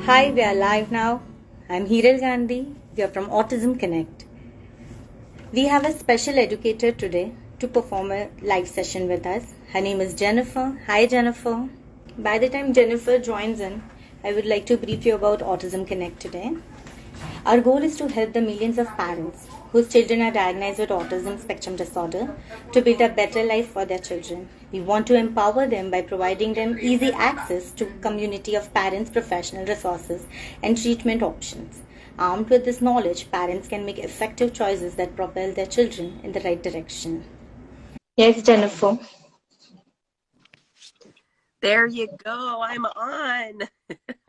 Hi, we are live now. I'm Hiral Gandhi. We are from Autism Connect. We have a special educator today to perform a live session with us. Her name is Jennifer. Hi, Jennifer. By the time Jennifer joins in, I would like to brief you about Autism Connect today. Our goal is to help the millions of parents whose children are diagnosed with autism spectrum disorder to build a better life for their children. We want to empower them by providing them easy access to a community of parents, professional resources, and treatment options. Armed with this knowledge, parents can make effective choices that propel their children in the right direction. Yes, Jennifer. There you go. I'm on.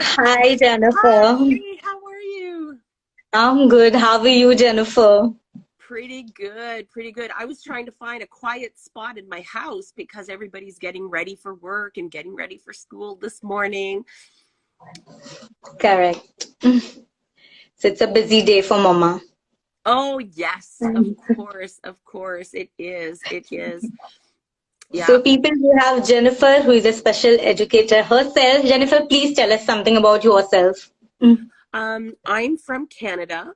Hi, Jennifer. Hi, how are you? I'm good. How are you, Jennifer? Pretty good, pretty good. I was trying to find a quiet spot in my house because everybody's getting ready for work and getting ready for school this morning. Correct. So it's a busy day for Mama. Oh, yes, of course, it is. It is. So Yeah. people, we have Jennifer, who is a special educator herself. Jennifer, please tell us something about yourself. I'm from Canada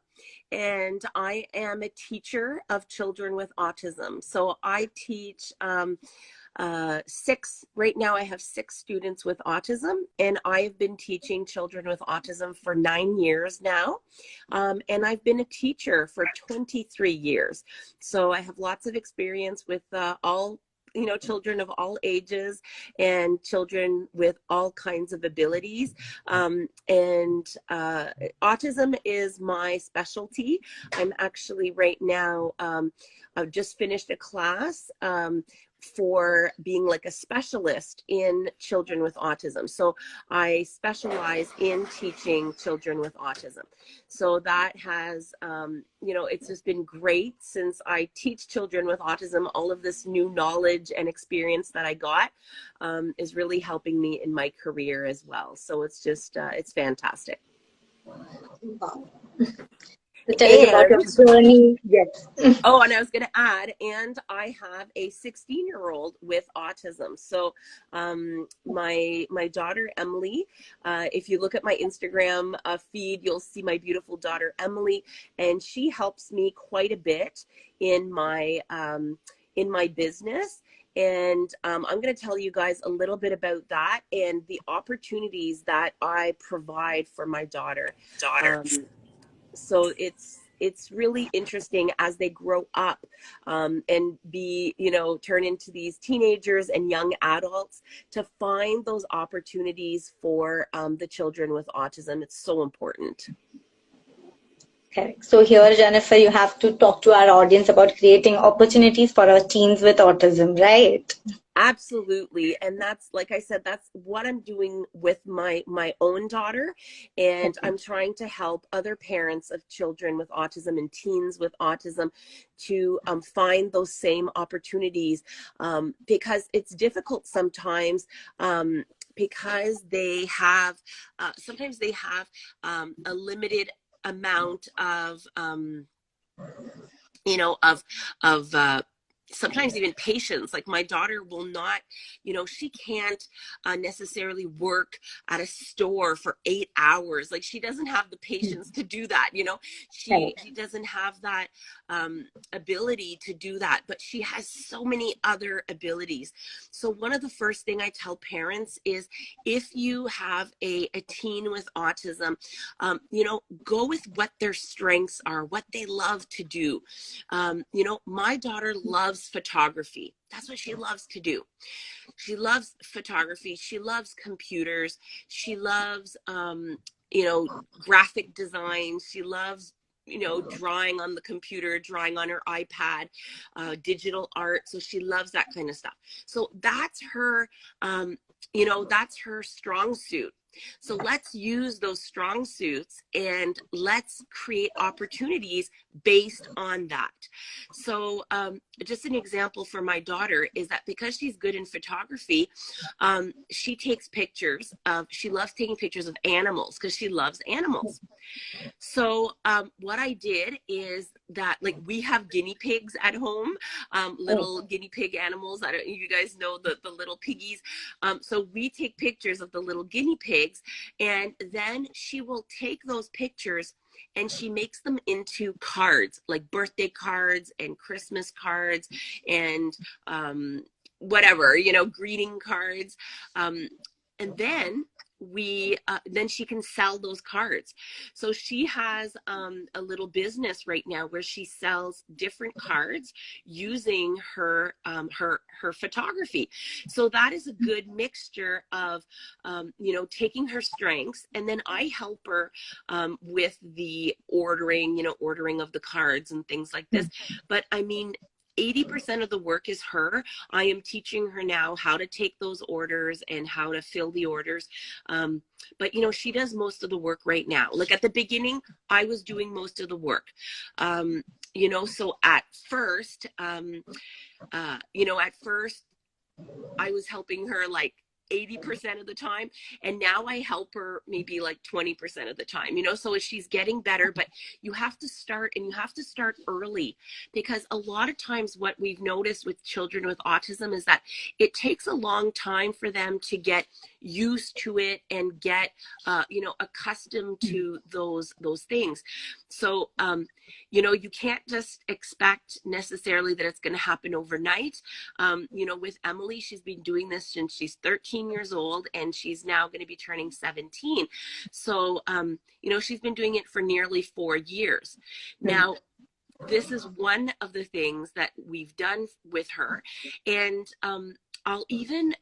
and I am a teacher of children with autism. So I teach right now I have 6 students with autism, and I've been teaching children with autism for 9 years now. And I've been a teacher for 23 years. So I have lots of experience with all children of all ages and children with all kinds of abilities. And autism is my specialty. I'm actually right now, I've just finished a class for being like a specialist in children with autism. So I specialize in teaching children with autism. So that has, it's just been great since I teach children with autism. All of this new knowledge and experience that I got is really helping me in my career as well. So it's just, it's fantastic. Wow. So tell us about your journey. Yes. Oh, and I was going to add, and I have a 16-year-old with autism. So my daughter, Emilie, if you look at my Instagram feed, you'll see my beautiful daughter, Emilie, and she helps me quite a bit in my business. And I'm going to tell you guys a little bit about that and the opportunities that I provide for my daughter. So it's really interesting as they grow up and turn into these teenagers and young adults to find those opportunities for the children with autism. It's so important. Correct. So here, Jennifer, you have to talk to our audience about creating opportunities for our teens with autism, right? Absolutely. And that's, like I said, that's what I'm doing with my own daughter. And I'm trying to help other parents of children with autism and teens with autism to find those same opportunities because it's difficult sometimes because they have, sometimes they have a limited amount of, sometimes even patience. Like my daughter will not, she can't necessarily work at a store for 8 hours. Like she doesn't have the patience to do that. She doesn't have that ability to do that, but she has so many other abilities. So one of the first thing I tell parents is if you have a teen with autism, go with what their strengths are, what they love to do. My daughter loves photography. That's what she loves to do. She loves photography. She loves computers. She loves, graphic design. She loves, drawing on the computer, drawing on her iPad, digital art. So she loves that kind of stuff. So that's her, that's her strong suit. So let's use those strong suits and let's create opportunities based on that. So just an example for my daughter is that because she's good in photography, she takes pictures she loves taking pictures of animals because she loves animals. So what I did is that, like, we have guinea pigs at home, little guinea pig animals. I don't, you guys know the little piggies. So we take pictures of the little guinea pigs eggs, and then she will take those pictures and she makes them into cards, like birthday cards and Christmas cards and whatever, greeting cards. And then she can sell those cards. So she has a little business right now where she sells different cards using her photography. So that is a good mixture of taking her strengths, and then I help her with the ordering of the cards and things like this. But I mean, 80% of the work is her. I am teaching her now how to take those orders and how to fill the orders. But she does most of the work right now. Like at the beginning, I was doing most of the work. So at first, I was helping her like 80% of the time, and now I help her maybe like 20% of the time, so as she's getting better. But you have to start, and you have to start early, because a lot of times what we've noticed with children with autism is that it takes a long time for them to get used to it and get accustomed to those things. So you can't just expect necessarily that it's going to happen overnight. With Emilie, she's been doing this since she's 13 years old, and she's now going to be turning 17. So, she's been doing it for nearly 4 years. Now, this is one of the things that we've done with her. And I'll even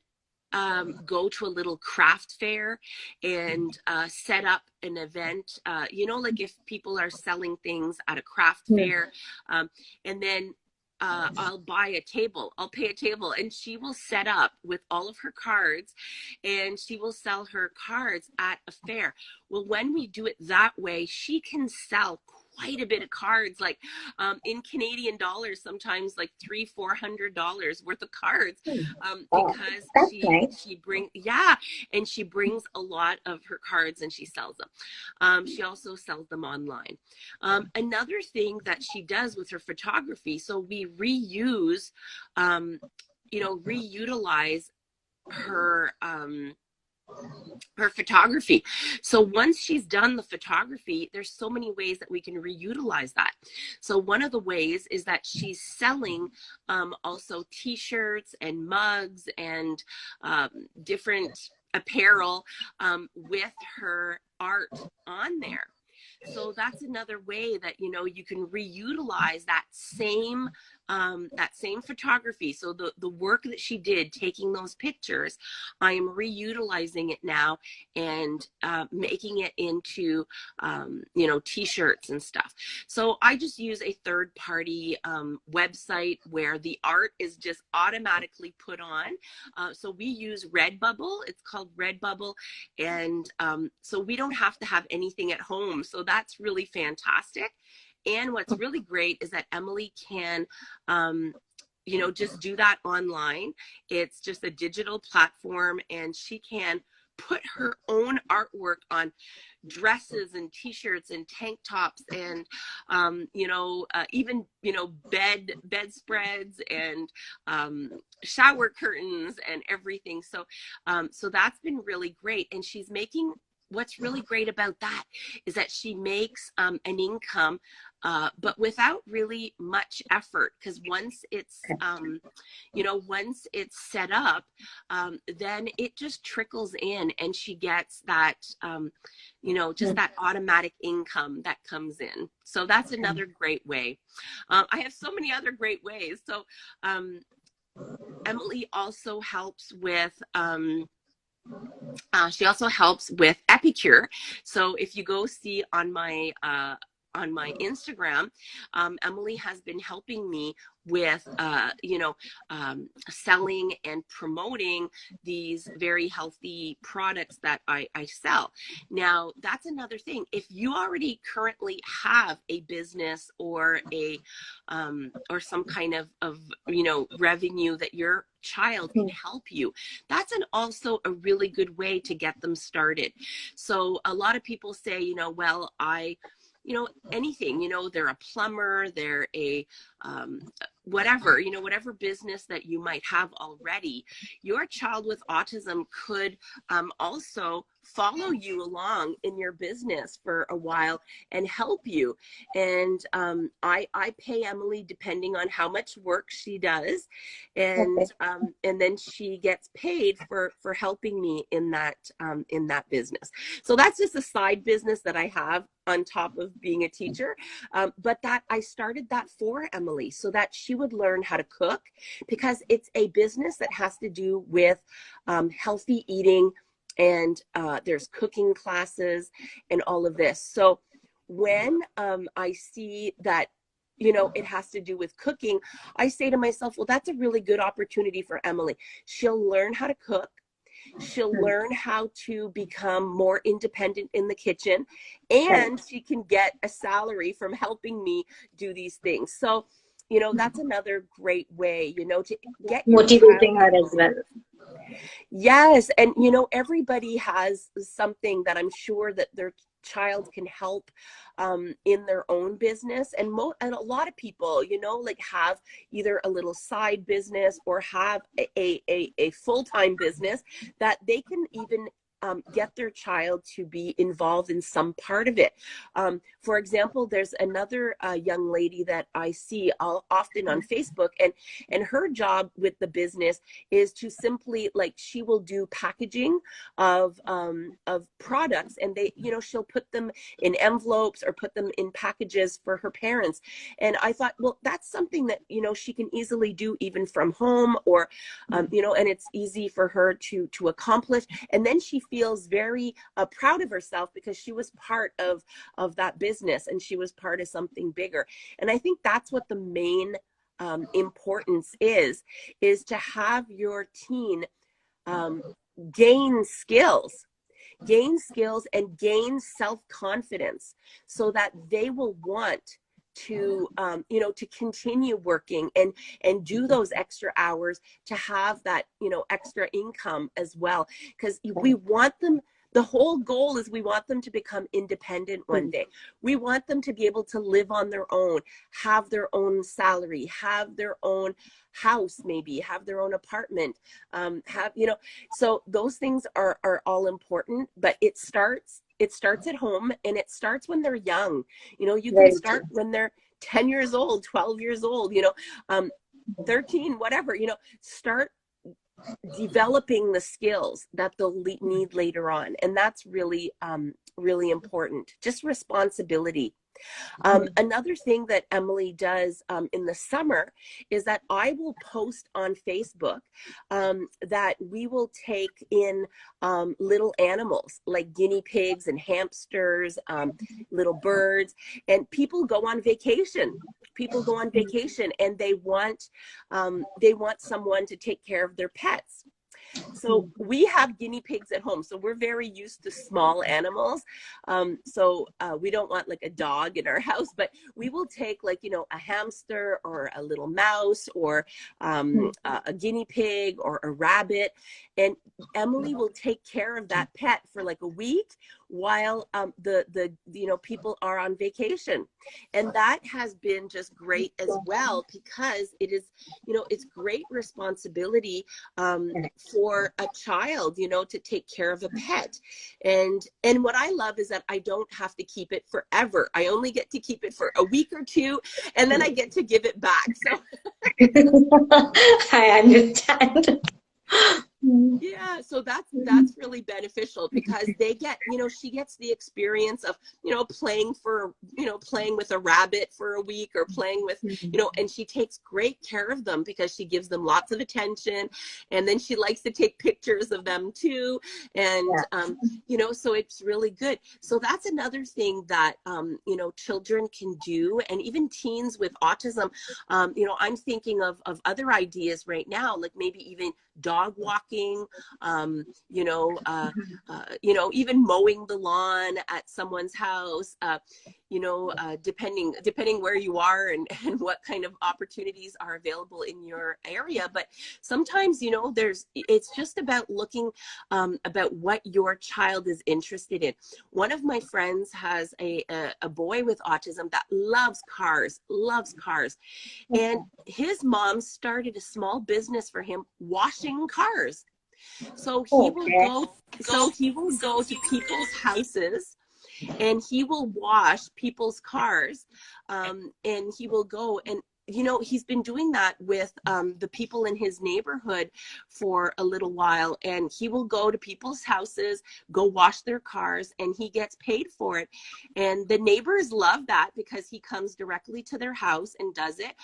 go to a little craft fair and set up an event, like if people are selling things at a craft fair, and then I'll buy a table, I'll pay a table, and she will set up with all of her cards, and she will sell her cards at a fair. Well, when we do it that way, she can sell quite a bit of cards, like in Canadian dollars, sometimes like $300-400 worth of cards, because she brings a lot of her cards and she sells them. She also sells them online. Another thing that she does with her photography, so we reutilize her photography. So once she's done the photography, there's so many ways that we can reutilize that. So one of the ways is that she's selling also t-shirts and mugs and different apparel with her art on there. So that's another way that you can reutilize that same photography. So the work that she did taking those pictures, I am reutilizing it now and making it into t-shirts and stuff. So I just use a third-party website where the art is just automatically put on. So we use Redbubble. It's called Redbubble, and so we don't have to have anything at home. So that's really fantastic. And what's really great is that Emilie can, just do that online. It's just a digital platform, and she can put her own artwork on dresses and t-shirts and tank tops and even bedspreads and shower curtains and everything. So that's been really great. And she's making, what's really great about that is that she makes an income, but without really much effort, because once it's set up, then it just trickles in, and she gets that just that automatic income that comes in. So that's another great way. I have so many other great ways. So Emilie also helps with Epicure. So if you go see on my Instagram, Emilie has been helping me with selling and promoting these very healthy products that I sell. Now, that's another thing. If you already currently have a business or or some kind of revenue that your child can help you, that's also a really good way to get them started. So a lot of people say, well, anything, they're a plumber, they're a whatever business that you might have already. Your child with autism could also follow you along in your business for a while and help you. And I pay Emilie depending on how much work she does, and then she gets paid for helping me in that business. So that's just a side business that I have on top of being a teacher. But that I started that for Emilie so that she would learn how to cook, because it's a business that has to do with healthy eating, and there's cooking classes and all of this. So when I see that, you know, it has to do with cooking, I say to myself, well, that's a really good opportunity for Emilie. She'll learn how to cook. She'll learn how to become more independent in the kitchen, and she can get a salary from helping me do these things. So, you know, that's another great way, you know, to get motivating her as well. Yes. And, you know, everybody has something that I'm sure that their child can help in their own business. And a lot of people, you know, like have either a little side business or have a full-time business that they can even get their child to be involved in some part of it. For example, there's another young lady that I see often on Facebook, and her job with the business is to simply, like, she will do packaging of products, and they, you know, she'll put them in envelopes or put them in packages for her parents. And I thought, well, that's something that, you know, she can easily do even from home, or you know, and it's easy for her to accomplish. And then she feels very proud of herself because she was part of that business, and she was part of something bigger. And I think that's what the main importance is to have your teen gain skills and gain self-confidence, so that they will want to you know, to continue working and do those extra hours, to have that, you know, extra income as well. Because we want them, the whole goal is we want them to become independent one day. We want them to be able to live on their own, have their own salary, have their own house, maybe have their own apartment, have, you know, so those things are all important. But it starts at home, and it starts when they're young. You know, you can start when they're 10 years old, 12 years old, you know, 13, whatever, you know, start developing the skills that they'll need later on. And that's really, really important. Just responsibility. Another thing that Emilie does in the summer is that I will post on Facebook that we will take in little animals like guinea pigs and hamsters, little birds, and people go on vacation. People go on vacation, and they want someone to take care of their pets. So we have guinea pigs at home. So we're very used to small animals. So we don't want like a dog in our house, but we will take, like, you know, a hamster or a little mouse, or a guinea pig or a rabbit. And Emilie will take care of that pet for like a week while the you know, people are on vacation. And that has been just great as well, because it is, you know, it's great responsibility for a child, you know, to take care of a pet. And what I love is that I don't have to keep it forever. I only get to keep it for a week or two, and then I get to give it back. So I understand. yeah, so that's really beneficial, because they get, you know, she gets the experience of, you know, playing with a rabbit for a week, or playing with, you know, and she takes great care of them because she gives them lots of attention, and then she likes to take pictures of them too. And you know, so it's really good. So that's another thing that you know, children can do, and even teens with autism. You know, I'm thinking of other ideas right now, like maybe even dog walking, you know, even mowing the lawn at someone's house, you know, depending where you are and what kind of opportunities are available in your area. But sometimes, you know, it's just about looking about what your child is interested in. One of my friends has a boy with autism that loves cars. And his mom started a small business for him, washing cars. So Okay. he will go to people's houses and he will wash people's cars, and he will go and he's been doing that with the people in his neighborhood for a little while, and he will go to people's houses, go wash their cars, and he gets paid for it. And the neighbors love that because he comes directly to their house and does it.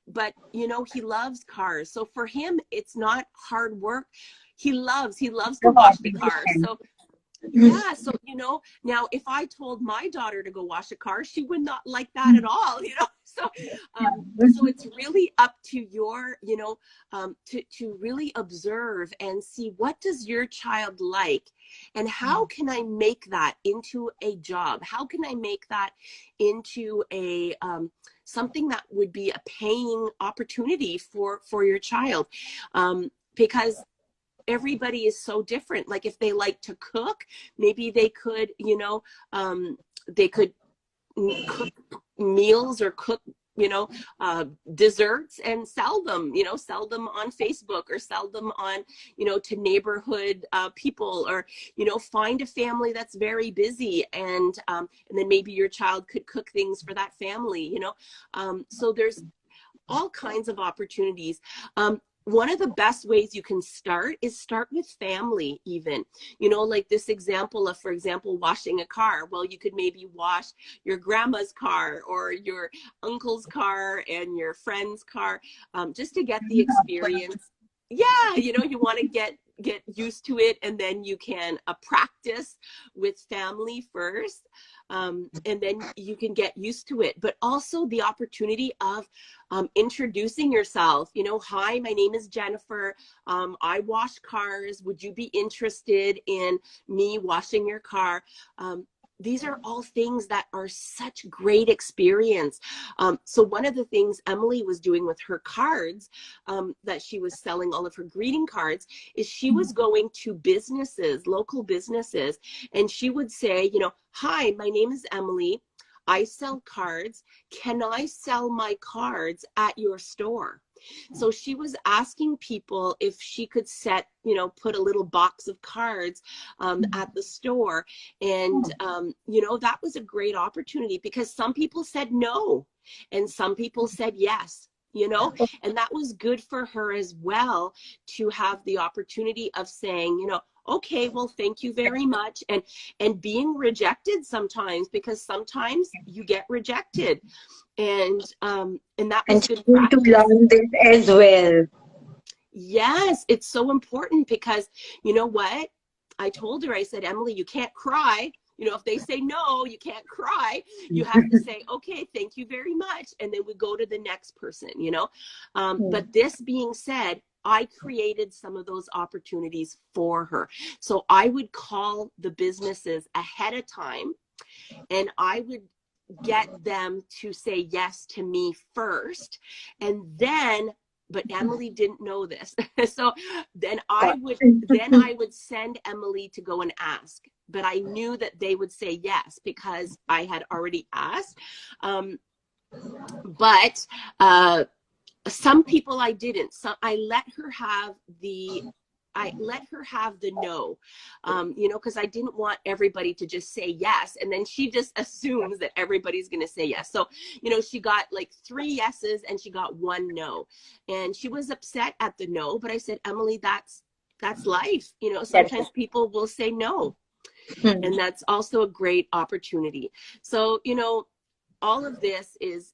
But he loves cars, so for him it's not hard work. He loves to wash the cars. So yeah, so now if I told my daughter to go wash a car, she would not like that at all. So it's really up to your, to really observe and see, what does your child like, and how can I make that into a job? How can I make that into a something that would be a paying opportunity for your child? Because everybody is so different. Like if they like to cook, maybe they could, they could cook meals or cook, desserts and sell them, sell them on Facebook, or sell them on, to neighborhood people, or, find a family that's very busy, and then maybe your child could cook things for that family, so there's all kinds of opportunities. One of the best ways you can start is start with family, even, like this example of, for example, washing a car. Well, you could maybe wash your grandma's car or your uncle's car and your friend's car, just to get the experience. Yeah, you want to get used to it, and then you can practice with family first, and then you can get used to it. But also the opportunity of introducing yourself. Hi, my name is Jennifer. I wash cars. Would you be interested in me washing your car? These are all things that are such great experience. So one of the things Emilie was doing with her cards, that she was selling, all of her greeting cards, is she was going to businesses, local businesses, and she would say, hi, my name is Emilie. I sell cards. Can I sell my cards at your store? So she was asking people if she could put a little box of cards at the store. And, that was a great opportunity, because some people said no, and some people said yes. And that was good for her as well, to have the opportunity of saying, okay, well, thank you very much. And being rejected sometimes, because sometimes you get rejected. And that was And she good need to practice. learn this as well. Yes, it's so important, because you know what? I told her, I said, Emilie, you can't cry. If they say no, you can't cry. You have to say, okay, thank you very much. And then we go to the next person, But this being said, I created some of those opportunities for her. So I would call the businesses ahead of time, and I would get them to say yes to me first. And then, but Emilie didn't know this. So then I would send Emilie to go and ask. But I knew that they would say yes, because I had already asked. But some people I didn't. So I let her have the no, because I didn't want everybody to just say yes, and then she just assumes that everybody's going to say yes. So, she got like 3 yeses and she got 1 no, and she was upset at the no. But I said, Emilie, that's life. Sometimes people will say no, and that's also a great opportunity. So, all of this is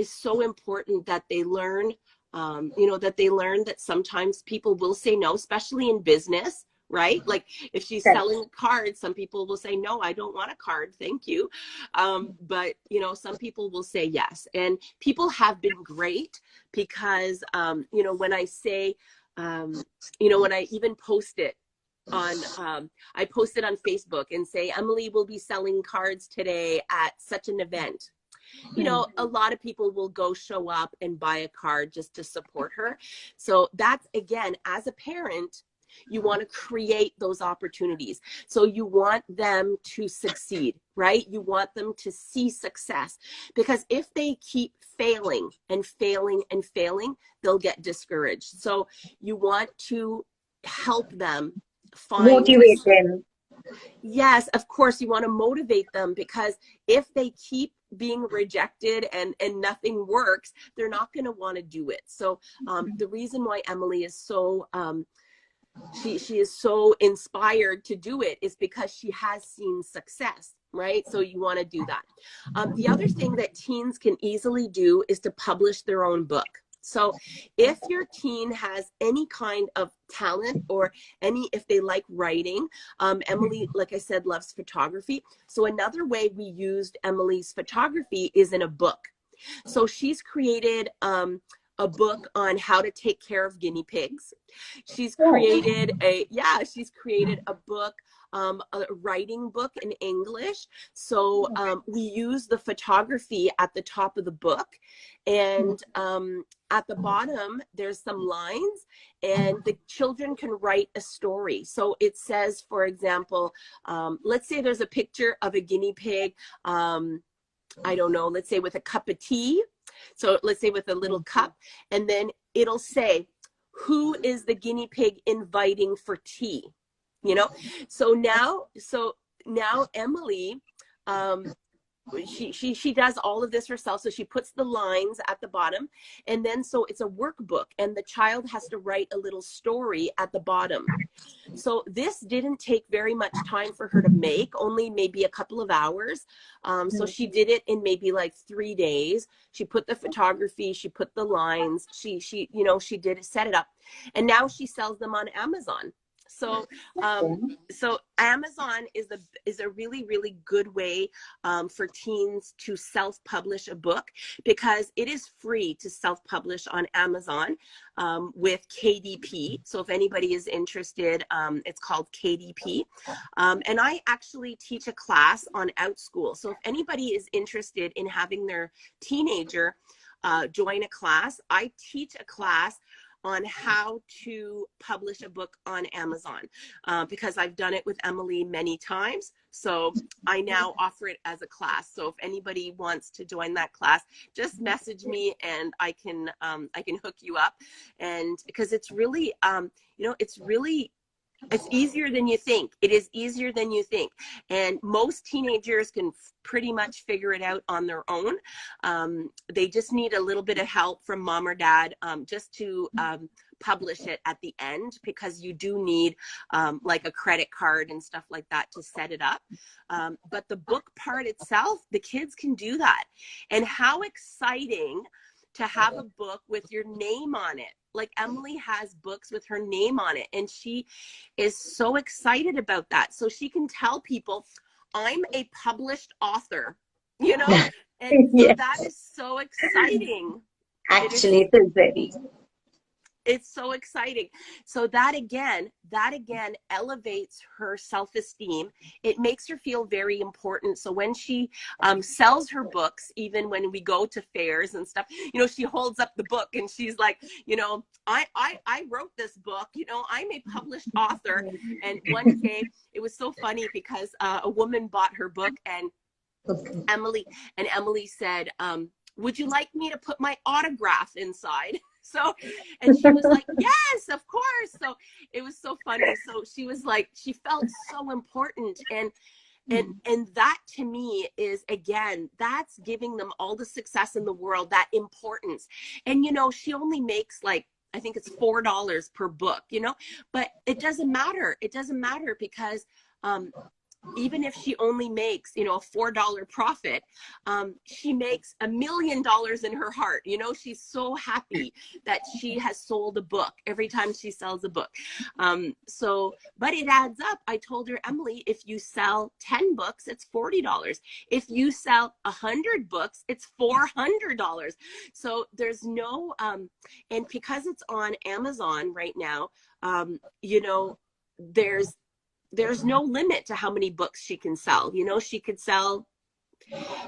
so important, that they learn. That sometimes people will say no, especially in business, right? Like if she's selling a card, some people will say, no, I don't want a card, thank you. But some people will say yes. And people have been great, because when I say, when I even post it on, I post it on Facebook and say, Emilie will be selling cards today at such an event. A lot of people will go show up and buy a card just to support her. So that's, again, as a parent, you want to create those opportunities. So you want them to succeed, right? You want them to see success, because if they keep failing and failing and failing, they'll get discouraged. So you want to help them find Motivate them. Yes, of course, you want to motivate them, because if they keep being rejected and nothing works, they're not going to want to do it. So the reason why Emilie is so she is so inspired to do it is because she has seen success, right? So you want to do that. The other thing that teens can easily do is to publish their own book. So if your teen has any kind of talent, or if they like writing, Emilie, like I said, loves photography. So another way we used Emilie's photography is in a book. So she's created a book on how to take care of guinea pigs. She's created she's created a book, a writing book in English. So we use the photography at the top of the book, and at the bottom there's some lines, and the children can write a story. So it says, for example, let's say there's a picture of a guinea pig, I don't know, let's say with a cup of tea. So let's say with a little cup, and then it'll say, who is the guinea pig inviting for tea? You know, so now Emilie, she does all of this herself. So she puts the lines at the bottom, and then so it's a workbook, and the child has to write a little story at the bottom. So this didn't take very much time for her to make, only maybe a couple of hours. So she did it in maybe like 3 days. She put the photography, she put the lines, she did it, set it up, and now she sells them on Amazon. So, so Amazon is a really, really good way for teens to self-publish a book, because it is free to self-publish on Amazon with KDP. So if anybody is interested, it's called KDP. And I actually teach a class on OutSchool. So if anybody is interested in having their teenager join a class, I teach a class on how to publish a book on Amazon, because I've done it with Emilie many times. So I now offer it as a class. So if anybody wants to join that class, just message me and I can hook you up. And because it's really, it's easier than you think. It is easier than you think. And most teenagers can pretty much figure it out on their own. They just need a little bit of help from mom or dad just to publish it at the end, because you do need like a credit card and stuff like that to set it up. But the book part itself, the kids can do that. And how exciting to have a book with your name on it. Like Emilie has books with her name on it, and she is so excited about that. So she can tell people, I'm a published author, you know, and so that is so exciting. Actually, it is very. It's so exciting. So that again elevates her self-esteem. It makes her feel very important. So when she sells her books, even when we go to fairs and stuff, you know, she holds up the book and she's like, you know, I wrote this book, you know, I'm a published author. And one day it was so funny because a woman bought her book, and Emilie said, would you like me to put my autograph inside? So, and she was like, yes, of course. So it was so funny. So she was like, she felt so important. And that to me is, again, that's giving them all the success in the world, that importance. And, you know, she only makes like, I think it's $4 per book, you know, but it doesn't matter. It doesn't matter, because even if she only makes, you know, a $4 profit, she makes $1 million in her heart. You know, she's so happy that she has sold a book every time she sells a book. So, but it adds up. I told her, Emilie, if you sell 10 books, it's $40. If you sell 100 books, it's $400. So there's no, and because it's on Amazon right now, you know, there's no limit to how many books she can sell. You know, she could sell,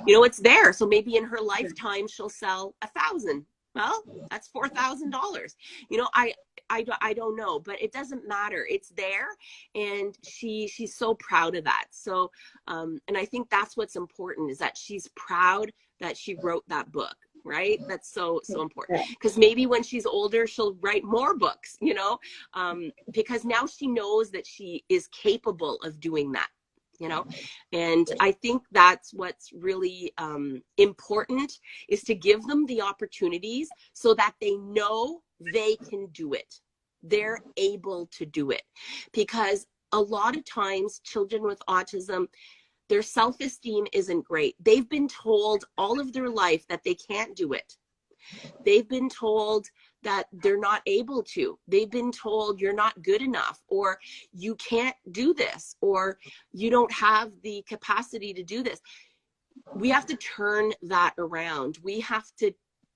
you know, it's there. So maybe in her lifetime, she'll sell 1,000. Well, that's $4,000. You know, I don't know, but it doesn't matter. It's there. And she's so proud of that. So, and I think that's what's important, is that she's proud that she wrote that book. right? That's so important, Right. because maybe when she's older, she'll write more books, you know, because now she knows that she is capable of doing that, you know. And I think that's what's really important, is to give them the opportunities so that they know they can do it. They're able to do it, because a lot of times children with autism, their self-esteem isn't great. They've been told all of their life that they can't do it. They've been told that they're not able to. They've been told you're not good enough, or you can't do this, or you don't have the capacity to do this. We have to turn that around. We have to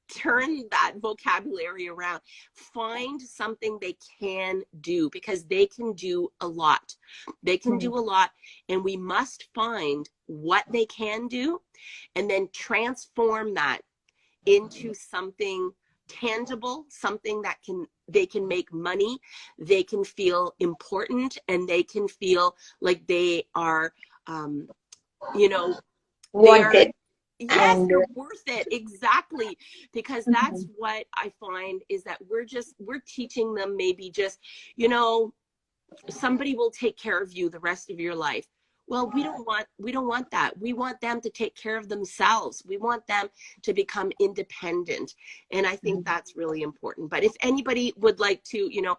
turn that vocabulary around. Find something they can do, because they can do a lot. They can do a lot, and we must find what they can do and then transform that into something tangible, something that they can make money, they can feel important, and they can feel like they are, you know, they are, Wanted. yes, And they're worth it. Exactly. Because that's what I find, is that we're teaching them maybe just, you know, somebody will take care of you the rest of your life. Well, we don't want that. We want them to take care of themselves. We want them to become independent. And I think that's really important. But if anybody would like to, you know,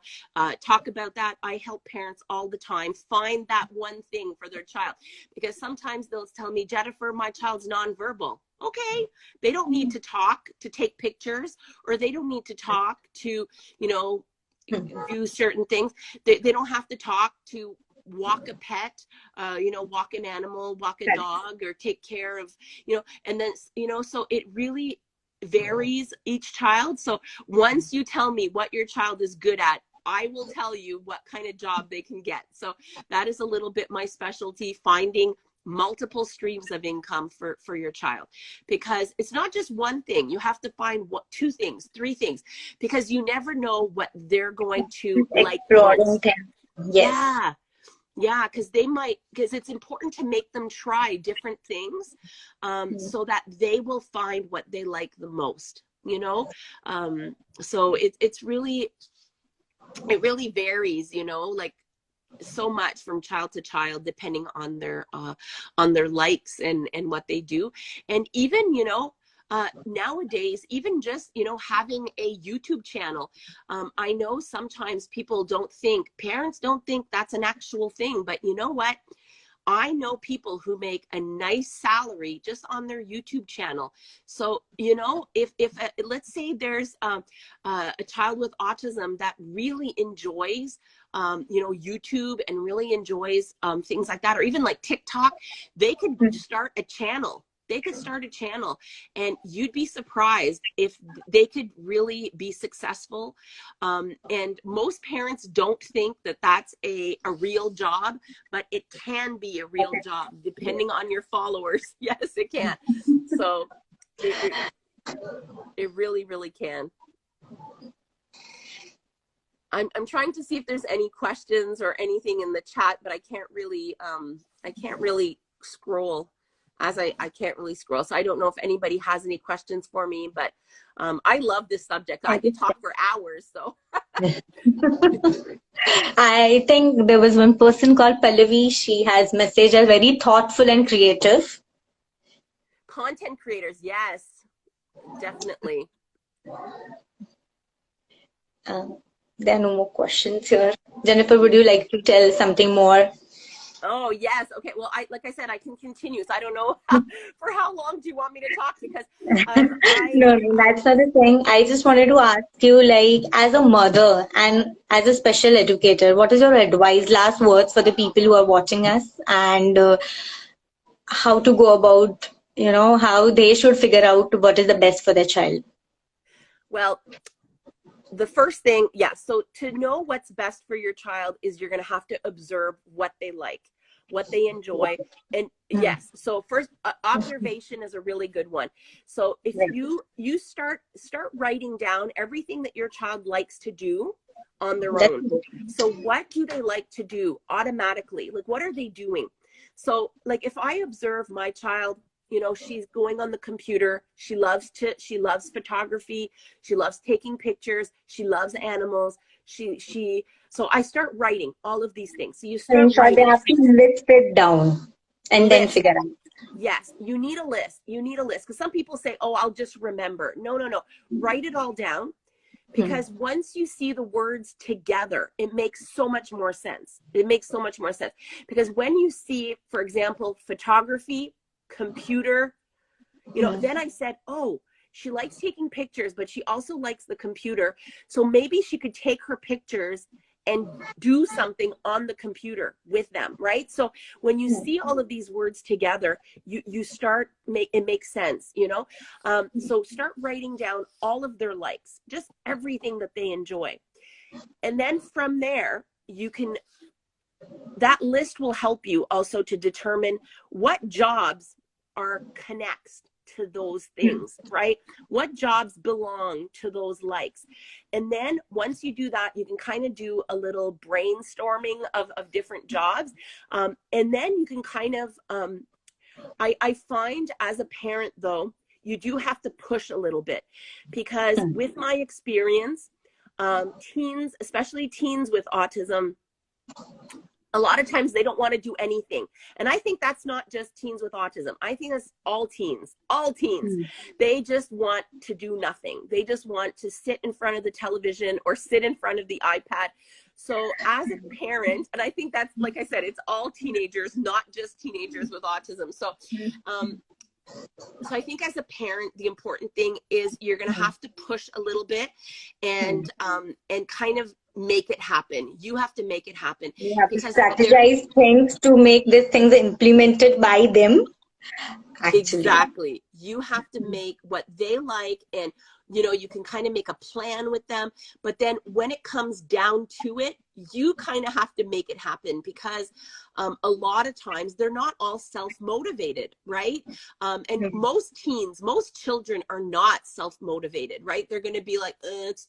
talk about that, I help parents all the time find that one thing for their child, because sometimes they'll tell me, Jennifer, my child's nonverbal. Okay, they don't need to talk to take pictures, or they don't need to talk to, you know, do certain things. They don't have to talk to walk a pet, you know, walk an animal, walk a dog, or take care of, you know, and then, you know, so it really varies each child. So once you tell me what your child is good at, I will tell you what kind of job they can get. So that is a little bit my specialty, finding multiple streams of income for your child, because it's not just one thing. You have to find two things, three things, because you never know what they're going to like most. yes. Yeah, because it's important to make them try different things, so that they will find what they like the most, you know. So it really varies, you know, like so much from child to child, depending on their likes and what they do. And even, you know, nowadays, even just, you know, having a YouTube channel, I know sometimes parents don't think that's an actual thing, but you know what? I know people who make a nice salary just on their YouTube channel. So, you know, if let's say there's a child with autism that really enjoys, you know, YouTube, and really enjoys things like that, or even like TikTok, they could start a channel. They could start a channel, and you'd be surprised if they could really be successful. And most parents don't think that that's a real job, but it can be a real job depending on your followers. Yes, it can. So it really, really can. I'm trying to see if there's any questions or anything in the chat, but I can't really scroll. I can't really scroll. So I don't know if anybody has any questions for me, but I love this subject. I could talk for hours. So I think there was one person called Pallavi. She has messaged us, very thoughtful and creative. Content creators, yes, definitely. There are no more questions here. Jennifer, would you like to tell something more? Oh, yes. Okay. Well, like I said, I can continue. So I don't know for how long do you want me to talk? Because No, that's not the thing. I just wanted to ask you, like, as a mother and as a special educator, what is your advice, last words for the people who are watching us, and how to go about, you know, how they should figure out what is the best for their child? Well, the first thing, so to know what's best for your child is you're going to have to observe what they like, what they enjoy. And yes, so first, observation is a really good one. So if you start writing down everything that your child likes to do on their own. So what do they like to do automatically? Like, what are they doing? So like, if I observe my child, you know, she's going on the computer. She loves photography. She loves taking pictures. She loves animals. So I start writing all of these things. So you So in start short, they writing have to list it down and then list. figure out. Yes, you need a list. You need a list, because some people say, oh, I'll just remember. No, no, no. Write it all down, because once you see the words together, it makes so much more sense. It makes so much more sense. Because when you see, for example, photography, computer, you know, then I said, oh, she likes taking pictures, but she also likes the computer. So maybe she could take her pictures and do something on the computer with them, right? So when you see all of these words together, you start it makes sense, you know? So start writing down all of their likes, just everything that they enjoy. And then from there, that list will help you also to determine what jobs are connects to those things, right? What jobs belong to those likes. And then once you do that, you can kind of do a little brainstorming of different jobs. And then you can kind of, I find as a parent though, you do have to push a little bit, because with my experience, teens, especially teens with autism, a lot of times they don't want to do anything. And I think that's not just teens with autism. I think that's all teens, They just want to do nothing. They just want to sit in front of the television or sit in front of the iPad. So as a parent, and I think that's, like I said, it's all teenagers, not just teenagers with autism. So, so I think as a parent, the important thing is you're going to have to push a little bit and kind of make it happen. You have to make it happen. You have to strategize things to make these things implemented by them. Actually. Exactly. You have to make what they like, and you know, you can kind of make a plan with them, but then when it comes down to it, you kind of have to make it happen, because a lot of times they're not all self-motivated, right? And most teens, most children are not self-motivated, right? They're going to be like,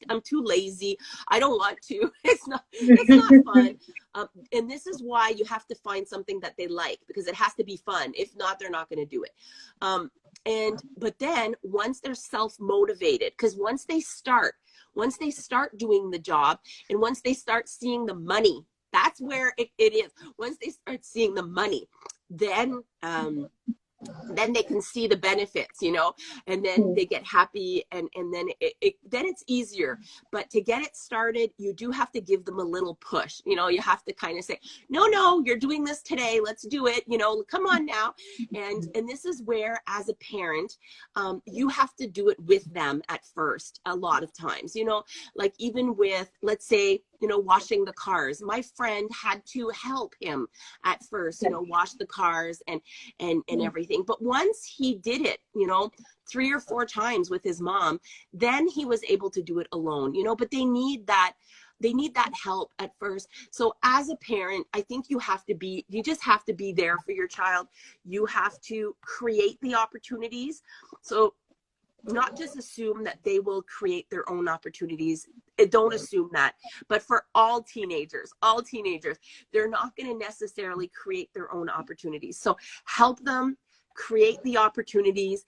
I'm too lazy. I don't want to. It's not fun. And this is why you have to find something that they like, because it has to be fun. If not, they're not going to do it. But then once they're self-motivated, because once they start doing the job, and once they start seeing the money, that's where it is. Once they start seeing the money, then they can see the benefits, you know, and then they get happy, and then then it's easier. But to get it started, you do have to give them a little push. You know, you have to kind of say, no, you're doing this today. Let's do it. You know, come on now. And this is where, as a parent, you have to do it with them at first. A lot of times, you know, like even with, let's say, you know, washing the cars. My friend had to help him at first, you know, wash the cars and everything. But once he did it, you know, 3 or 4 times with his mom, then he was able to do it alone, you know. But they need that help at first. So as a parent, I think you just have to be there for your child. You have to create the opportunities. So not just assume that they will create their own opportunities. Don't assume that. But for all teenagers, they're not going to necessarily create their own opportunities. So help them create the opportunities.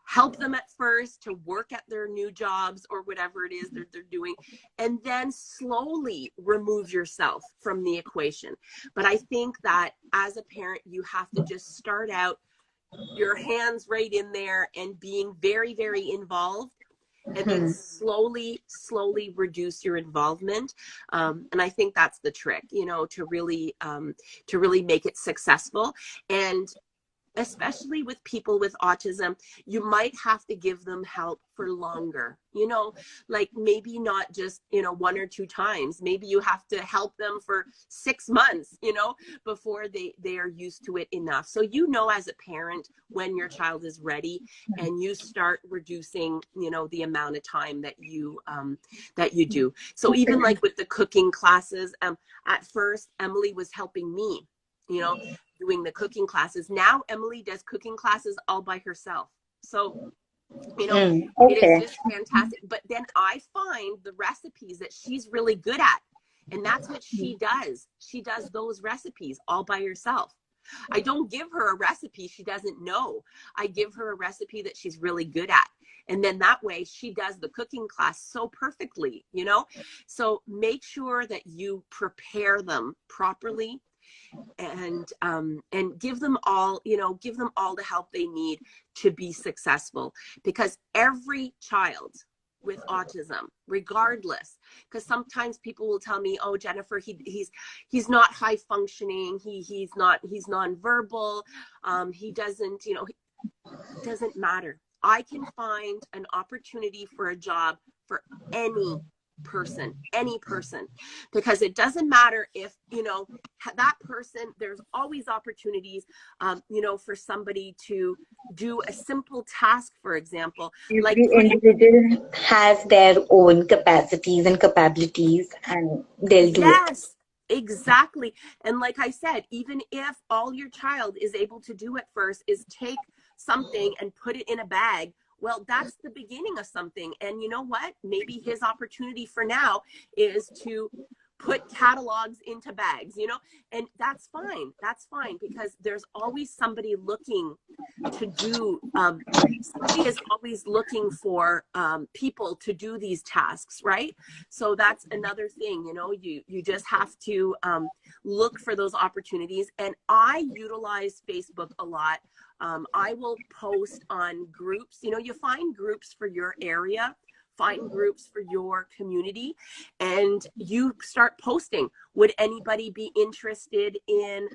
Help them at first to work at their new jobs or whatever it is that they're doing, and then slowly remove yourself from the equation. But I think that as a parent, you have to just start out your hands right in there and being very, very involved, and then slowly reduce your involvement. And I think that's the trick, you know, to really make it successful. And especially with people with autism, you might have to give them help for longer, you know, like maybe not just, you know, 1 or 2 times. Maybe you have to help them for 6 months, you know, before they are used to it enough. So, you know, as a parent, when your child is ready, and you start reducing, you know, the amount of time that you do. So even like with the cooking classes, at first Emilie was helping me, you know, doing the cooking classes. Now Emilie does cooking classes all by herself. So, you know, it is just fantastic. But then I find the recipes that she's really good at, and that's what she does. She does those recipes all by herself. I don't give her a recipe she doesn't know. I give her a recipe that she's really good at. And then that way she does the cooking class so perfectly, you know? So make sure that you prepare them properly and give them all, you know, give them all the help they need to be successful, because every child with autism, regardless, because sometimes people will tell me, oh, Jennifer, he's not high functioning, he's nonverbal, he doesn't, you know, it doesn't matter. I can find an opportunity for a job for any person, because it doesn't matter if, you know, that person, there's always opportunities, you know, for somebody to do a simple task, for example. Like Every individual has their own capacities and capabilities, and they'll do it. yes, exactly. And like I said, even if all your child is able to do at first is take something and put it in a bag, well, that's the beginning of something. And you know what? Maybe his opportunity for now is to put catalogs into bags, you know, and that's fine. That's fine, because there's always somebody looking to do, somebody is always looking for people to do these tasks, right? So that's another thing, you know, you just have to look for those opportunities. And I utilize Facebook a lot. I will post on groups, you know, you find groups for your area, find groups for your community, and you start posting. Would anybody be interested in,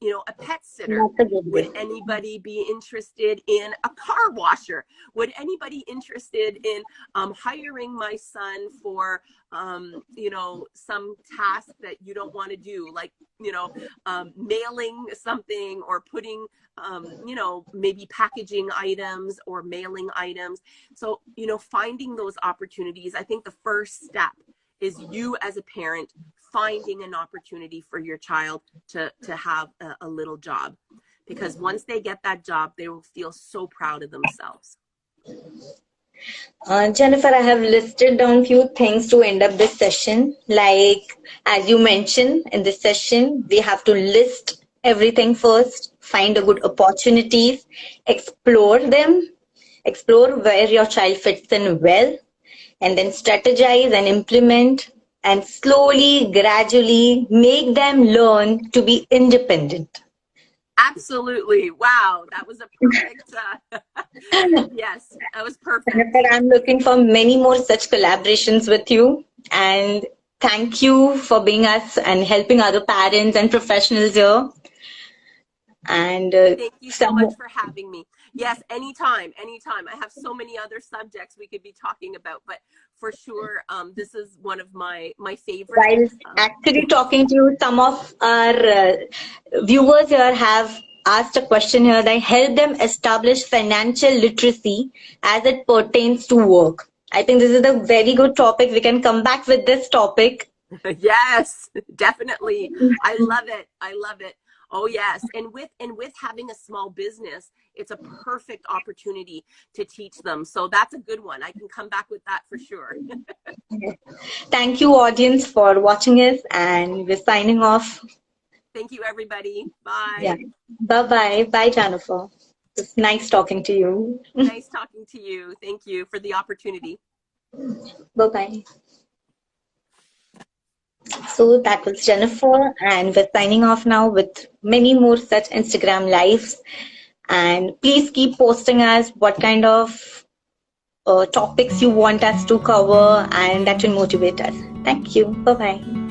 you know, a pet sitter? Would anybody be interested in a car washer? Would anybody interested in hiring my son for, you know, some task that you don't want to do, like, you know, mailing something, or putting, you know, maybe packaging items or mailing items. So, you know, finding those opportunities. I think the first step is you as a parent finding an opportunity for your child to have a little job, because once they get that job, they will feel so proud of themselves. Jennifer, I have listed down few things to end up this session. Like, as you mentioned in this session, we have to list everything first, find a good opportunities, explore them, explore where your child fits in well, and then strategize and implement, and slowly, gradually make them learn to be independent. Absolutely. Wow. That was a perfect, yes, that was perfect. Jennifer, I'm looking for many more such collaborations with you. And thank you for being us and helping other parents and professionals here. And thank you so much for having me. Yes, anytime. I have so many other subjects we could be talking about, but for sure, this is one of my favorites. While actually talking to you, some of our viewers here have asked a question here that help them establish financial literacy as it pertains to work. I think this is a very good topic. We can come back with this topic. Yes, definitely. I love it. Oh yes, and with having a small business, it's a perfect opportunity to teach them. So that's a good one. I can come back with that for sure. Thank you, audience, for watching us, and we're signing off. Thank you, everybody. Bye. Yeah. Bye-bye. Bye, Jennifer. It's nice talking to you. Nice talking to you. Thank you for the opportunity. Bye-bye. So that was Jennifer, and we're signing off now with many more such Instagram lives. And please keep posting us what kind of topics you want us to cover, and that will motivate us. Thank you. Bye-bye.